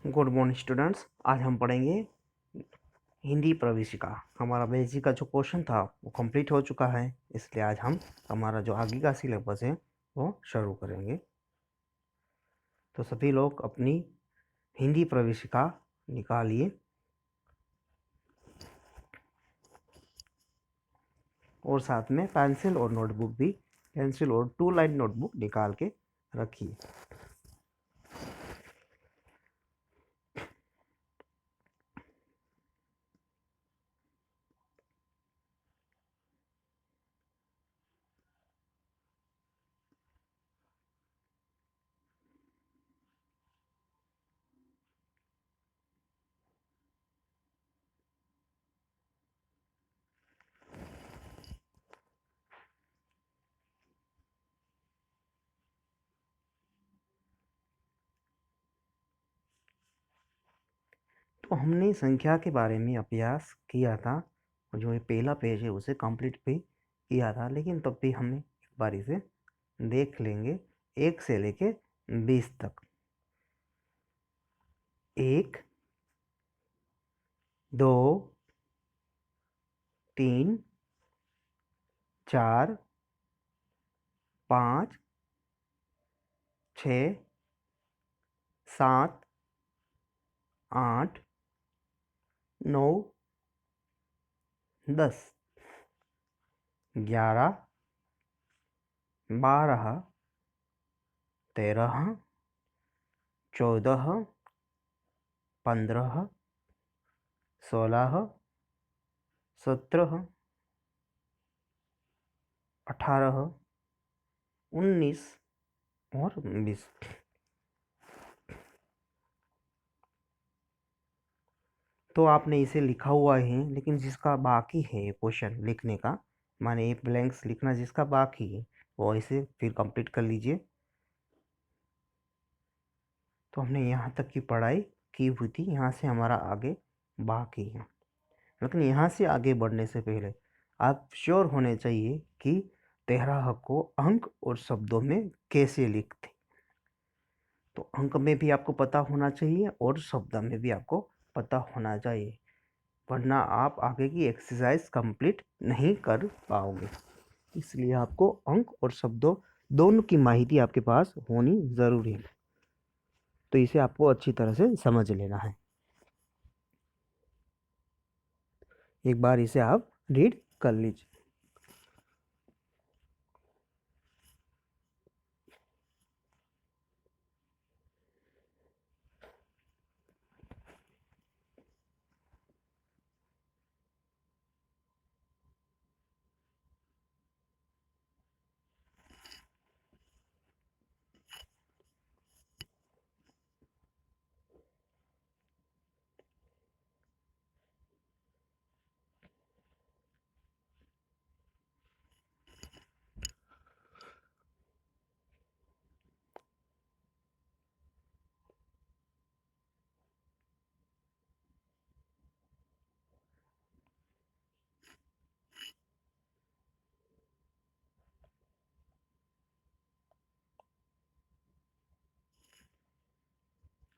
Good morning students. आज हम पढ़ेंगे हिंदी प्रविष्टिका। हमारा बेसिक का जो क्वेश्चन था वो कंप्लीट हो चुका है, इसलिए आज हम हमारा जो आगे का सिलेबस है वो शुरू करेंगे। तो सभी लोग अपनी हिंदी प्रविष्टिका निकालिए और साथ में पेंसिल और नोटबुक भी, पेंसिल और 2 लाइन नोटबुक निकाल के रखिए। तो हमने संख्या के बारे में अभ्यास किया था और जो ये पहला पेज है उसे कंप्लीट भी किया था, लेकिन तब भी हमें एक बार इसे देख लेंगे 1 से लेके 20 तक। 1, 2, 3, 4, 5, 6, 7, 8, 9, 10, 11, 12, 13, 14, 15, 16, 17, 18, 19 और 20। तो आपने इसे लिखा हुआ है, लेकिन जिसका बाकी है क्वेश्चन लिखने का, माने ये ब्लैंक्स लिखना जिसका बाकी है वो इसे फिर कंप्लीट कर लीजिए। तो हमने यहाँ तक की पढ़ाई की हुई थी, यहाँ से हमारा आगे बाकी है। लेकिन यहाँ से आगे बढ़ने से पहले आप श्योर होने चाहिए कि 13 को अंक और शब्दों में कैसे लिखते। तो अंक में भी आपको पता होना चाहिए और शब्द में भी आपको पता होना चाहिए, वरना आप आगे की एक्सरसाइज कंप्लीट नहीं कर पाओगे। इसलिए आपको अंक और शब्दों दोनों की माहिती आपके पास होनी ज़रूरी है। तो इसे आपको अच्छी तरह से समझ लेना है। एक बार इसे आप रीड कर लीजिए।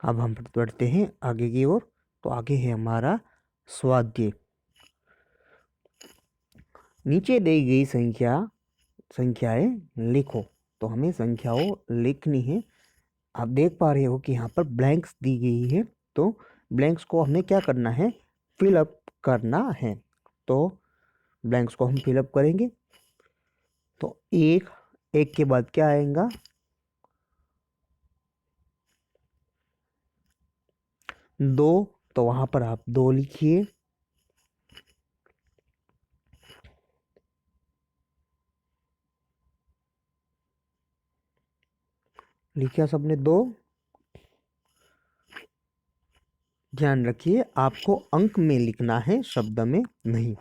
अब हम बढ़ते हैं आगे की ओर। तो आगे है हमारा स्वाध्याय। नीचे दी गई संख्याएं लिखो। तो हमें संख्याओं लिखनी है। आप देख पा रहे हो कि यहाँ पर ब्लैंक्स दी गई है, तो ब्लैंक्स को हमें क्या करना है, फिलअप करना है। तो ब्लैंक्स को हम फिलअप करेंगे। तो एक, एक के बाद क्या आएगा, 2, तो वहां पर आप 2 लिखिए। लिखिए सबने 2। ध्यान रखिए आपको अंक में लिखना है, शब्द में नहीं।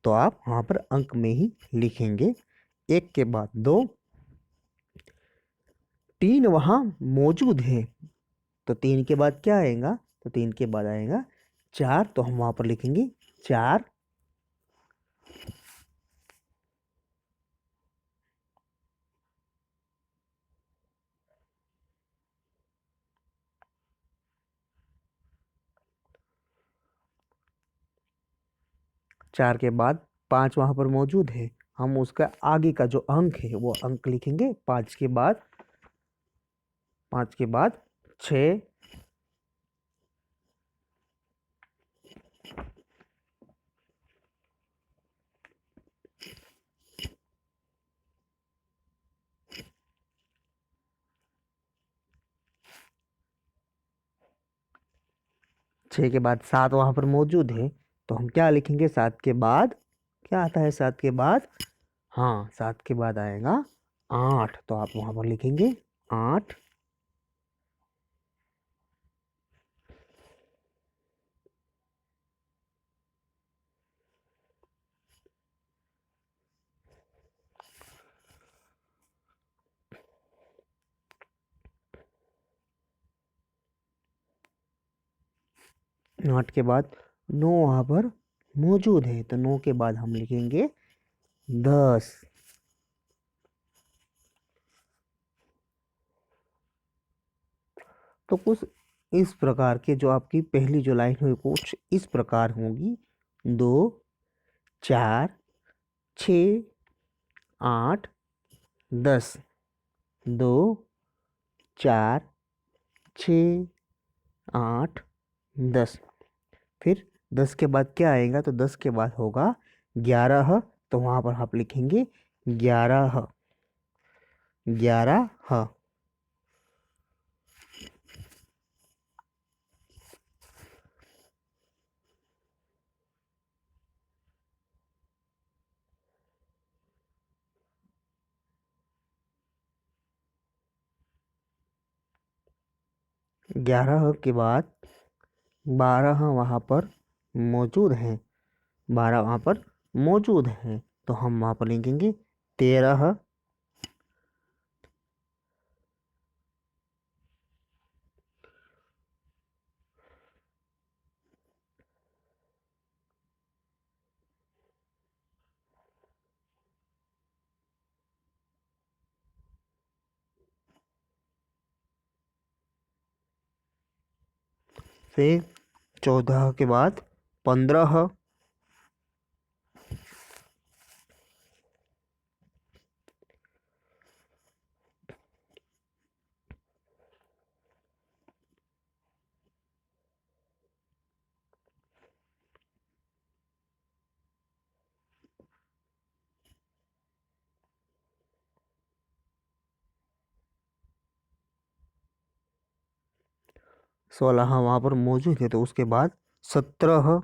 तो आप वहां पर अंक में ही लिखेंगे। 1 के बाद 2, 3 वहां मौजूद है, तो 3 के बाद क्या आएगा, तो 3 के बाद आएगा 4, तो हम वहां पर लिखेंगे 4। 4 के बाद 5 वहाँ पर मौजूद है, हम उसका आगे का जो अंक है वो अंक लिखेंगे 5 के बाद 6। 6 के बाद 7 वहाँ पर मौजूद है, तो हम क्या लिखेंगे 7 के बाद, क्या आता है 7 के बाद, हाँ 7 के बाद आएगा 8, तो आप वहाँ पर लिखेंगे 8। 8 के बाद 9 वहाँ पर मौजूद है, तो 9 के बाद हम लिखेंगे 10। तो कुछ इस प्रकार के जो आपकी पहली जो लाइन हुई कुछ इस प्रकार होगी, 2 4 6 8 10, 2 4 6 8 10। फिर 10 के बाद क्या आएगा, तो 10 के बाद होगा 11, तो वहाँ पर आप लिखेंगे 11। 11। 11 के बाद 12 वहाँ पर मौजूद हैं, 12 वहाँ पर मौजूद हैं, तो हम वहाँ पर लिखेंगे 13। फिर 14 के बाद 15। सोलह वहाँ पर मौजूद है, तो उसके बाद 17।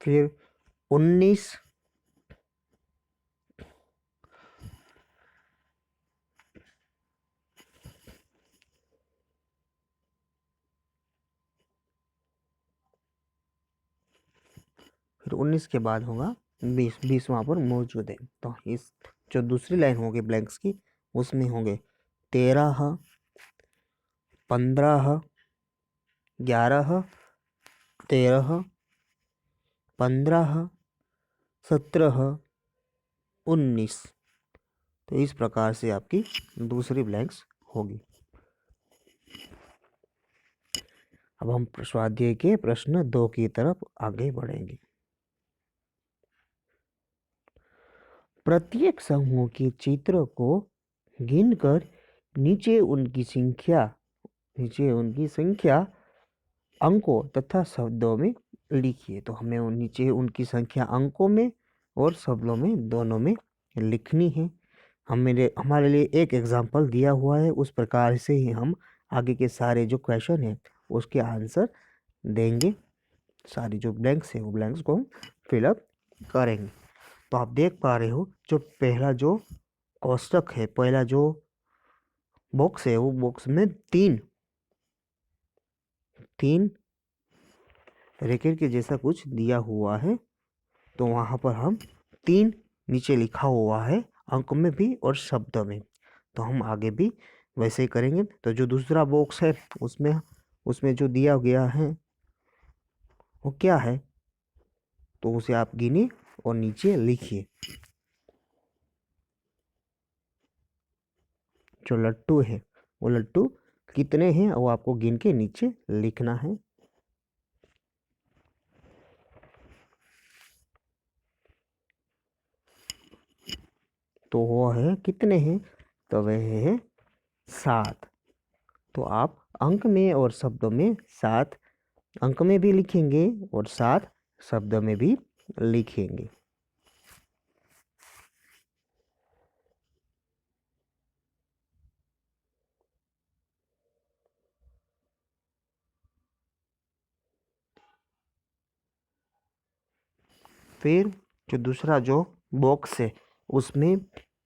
फिर 19। फिर 19 के बाद होगा 20। 20 वहाँ पर मौजूद है, तो इस जो दूसरी लाइन होगी ब्लैंक्स की, उसमें होंगे 13, 15, 11, 13, 15, 17, 19। तो इस प्रकार से आपकी दूसरी ब्लैंक्स होगी। अब हम स्वाध्याय के प्रश्न 2 की तरफ आगे बढ़ेंगे। प्रत्येक समूह के चित्र को गिनकर नीचे उनकी संख्या अंकों तथा शब्दों में लिखिए। तो हमें नीचे उनकी संख्या अंकों में और शब्दों में दोनों में लिखनी है। हमारे लिए एक एग्जाम्पल दिया हुआ है, उस प्रकार से ही हम आगे के सारे जो क्वेश्चन हैं उसके आंसर देंगे। सारी जो ब्लैंक्स हैं वो ब्लैंक्स को हम फिलअप करेंगे। तो आप देख पा रहे हो जो पहला जो कोष्टक है, पहला जो बॉक्स है, वो बॉक्स में तीन रैकेट के जैसा कुछ दिया हुआ है। तो वहाँ पर हम 3 नीचे लिखा हुआ है अंक में भी और शब्द में, तो हम आगे भी वैसे ही करेंगे। तो जो दूसरा बॉक्स है उसमें उसमें जो दिया गया है वो क्या है, तो उसे आप गिनिए और नीचे लिखिए। जो लट्टू है वो लट्टू कितने हैं वो आपको गिन के नीचे लिखना है। तो वो है कितने हैं, तो वह है 7। तो आप अंक में और शब्दों में 7 अंक में भी लिखेंगे और 7 शब्द में भी लिखेंगे। फिर जो दूसरा जो बॉक्स है उसमें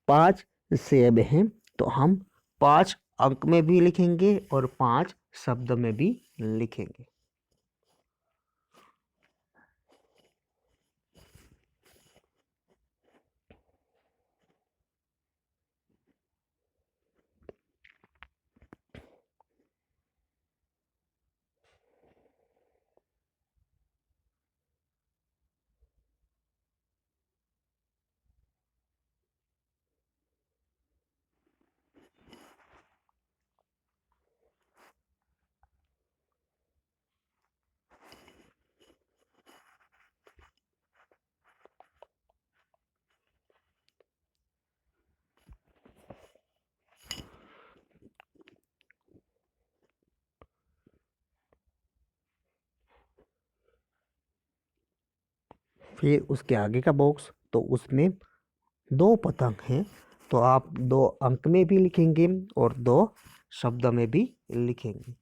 5 सेब हैं, तो हम 5 अंक में भी लिखेंगे और 5 शब्द में भी लिखेंगे। फिर उसके आगे का बॉक्स, तो उसमें 2 पतंग हैं, तो आप 2 अंक में भी लिखेंगे और 2 शब्द में भी लिखेंगे।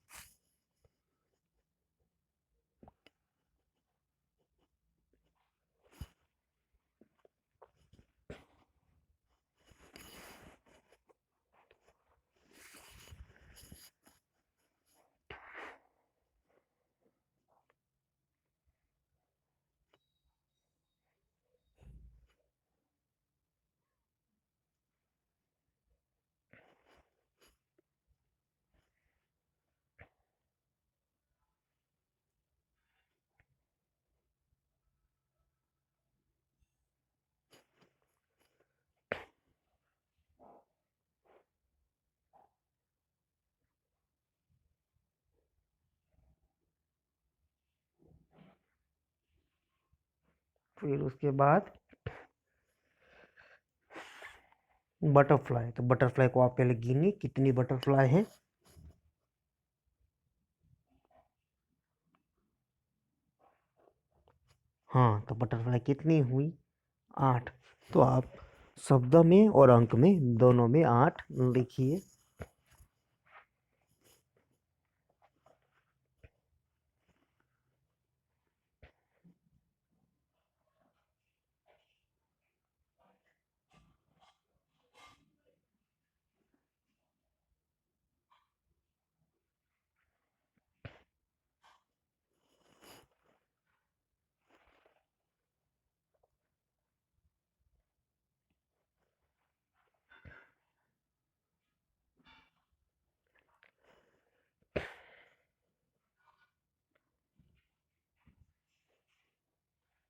फिर उसके बाद बटरफ्लाई, तो बटरफ्लाई को आप पहले गिनिए कितनी बटरफ्लाई है। हाँ, तो बटरफ्लाई कितनी हुई, 8। तो आप शब्द में और अंक में दोनों में 8 लिखिए।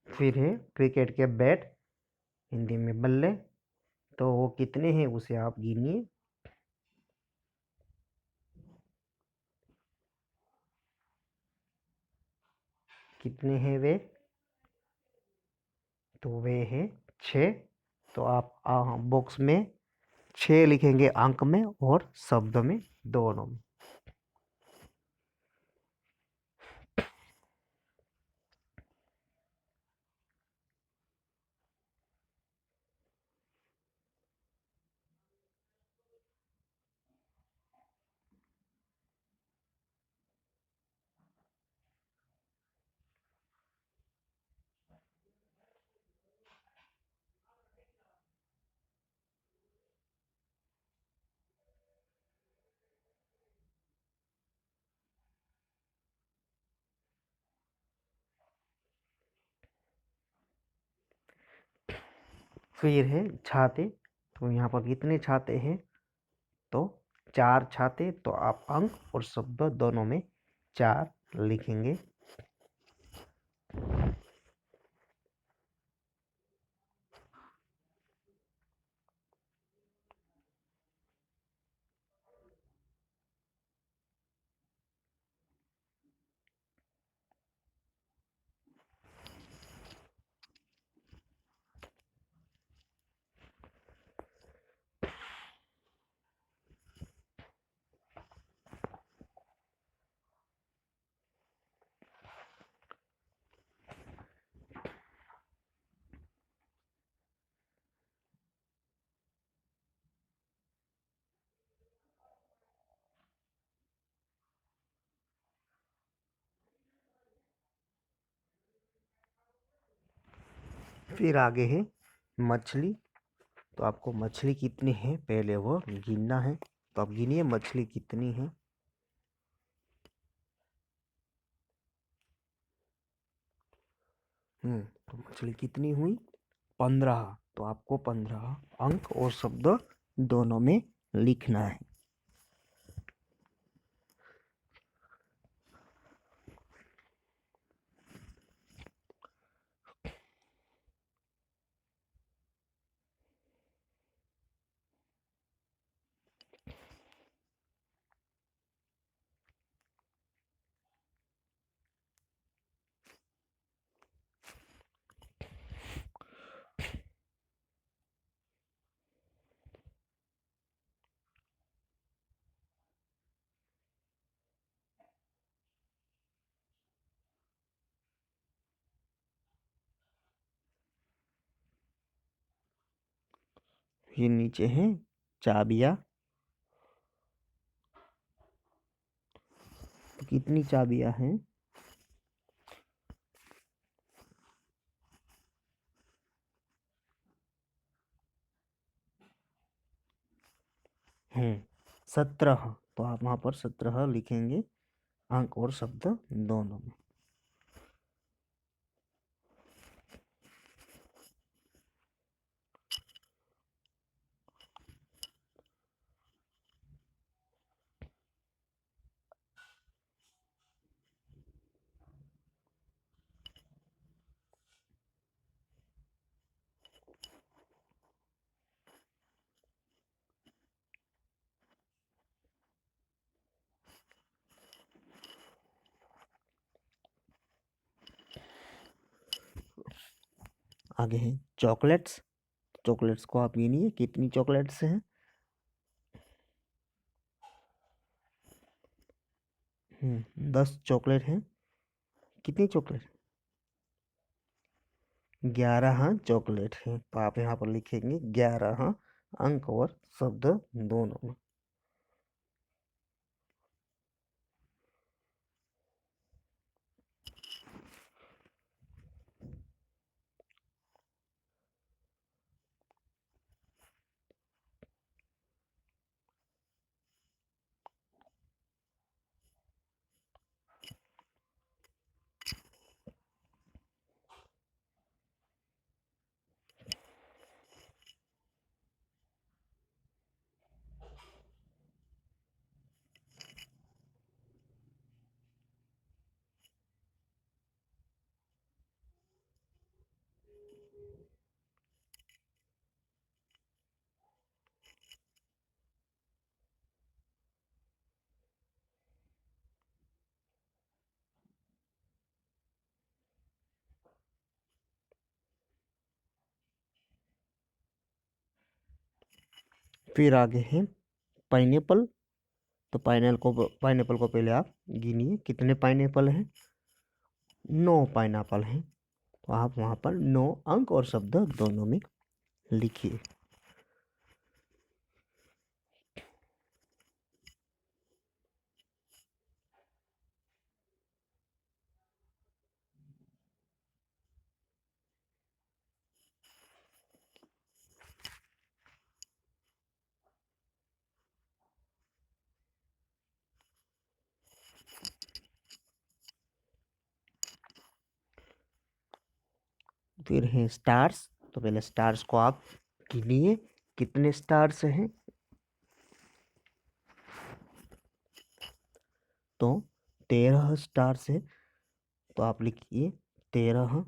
फिर है क्रिकेट के बैट, हिंदी में बल्ले, तो वो कितने हैं उसे आप गिनिए। कितने हैं वे, तो वे हैं 6। तो आप बॉक्स में 6 लिखेंगे अंक में और शब्द में दोनों में। फिर है छाते, तो यहाँ पर कितने छाते हैं, तो 4 छाते, तो आप अंक और शब्द दोनों में 4 लिखेंगे। फिर आगे है मछली, तो आपको मछली कितनी है पहले वो गिनना है, तो आप गिनिए मछली कितनी है। तो मछली कितनी हुई, 15, तो आपको 15 अंक और शब्द दोनों में लिखना है। ये नीचे है चाबियाँ, तो कितनी चाबियाँ हैं, हैं 17, तो आप वहाँ पर 17 लिखेंगे अंक और शब्द दोनों में। आगे है चॉकलेट्स, चॉकलेट्स को आप गिनिए कितनी चॉकलेट्स हैं। 10 चॉकलेट हैं, कितनी चॉकलेट, 11 चॉकलेट हैं, तो आप यहाँ पर लिखेंगे 11 अंक और शब्द दोनों में। फिर आगे है पाइनएप्पल, तो पाइनएप्पल को पहले आप गिनिए कितने पाइनएप्पल हैं, 9 पाइनएप्पल हैं, तो आप वहाँ पर 9 अंक और शब्द दोनों में लिखिए। फिर है स्टार्स, तो पहले स्टार्स को आप गिनिए, कितने स्टार्स हैं। तो 13 स्टार्स है, तो आप लिखिए 13।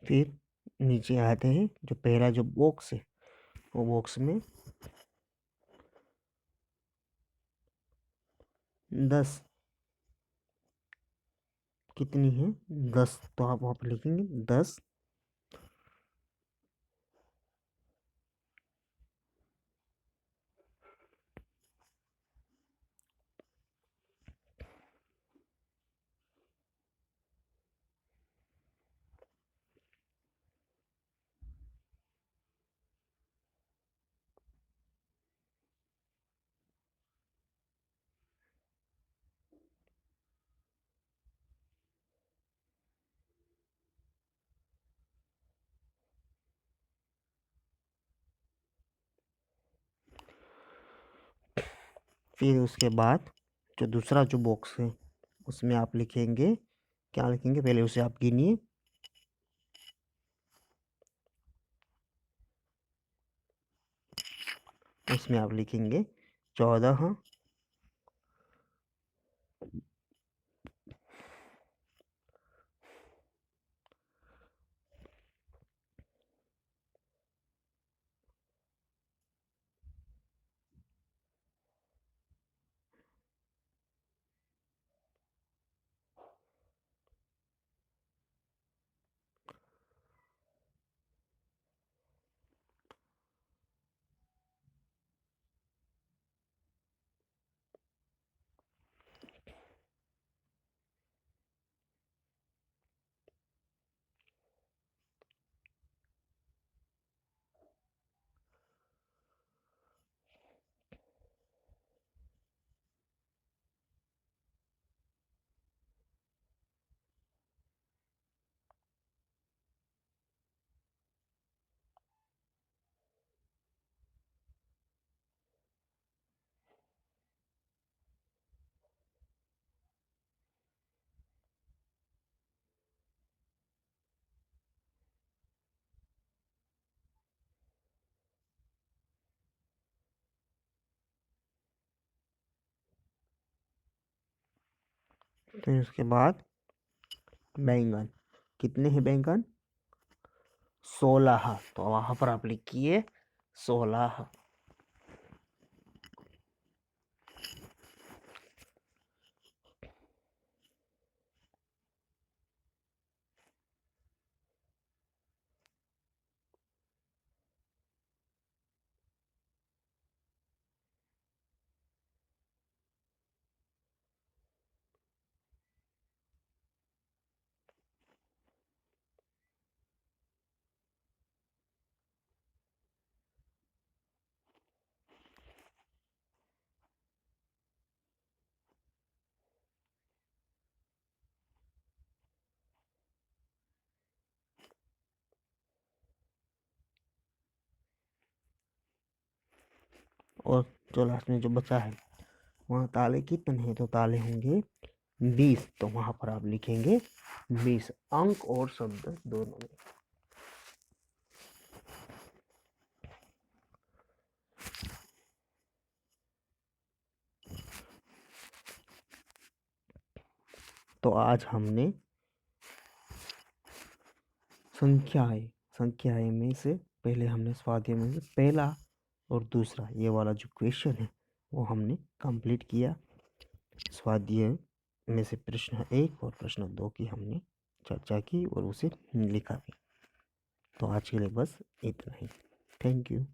फिर नीचे आते हैं, जो पहला जो बॉक्स है वो बॉक्स में 10 कितनी है, 10, तो आप वहाँ पर लिखेंगे 10। फिर उसके बाद जो दूसरा जो बॉक्स है उसमें आप लिखेंगे, क्या लिखेंगे, पहले उसे आप गिनिए। उसमें आप लिखेंगे 14। फिर उसके बाद बैंगन, कितने हैं बैंगन, 16, तो वहाँ पर आप लिखिए 16। और जो लास्ट में जो बचा है वहाँ ताले कितने हैं, तो ताले होंगे 20, तो वहाँ पर आप लिखेंगे 20, अंक और शब्द दोनों में। तो आज हमने संख्याएं में से पहले हमने स्वाध्याय में से पहला और दूसरा ये वाला जो क्वेश्चन है वो हमने कंप्लीट किया। स्वाध्याय में से प्रश्न 1 और प्रश्न 2 की हमने चर्चा की और उसे लिखा भी। तो आज के लिए बस इतना ही। Thank you.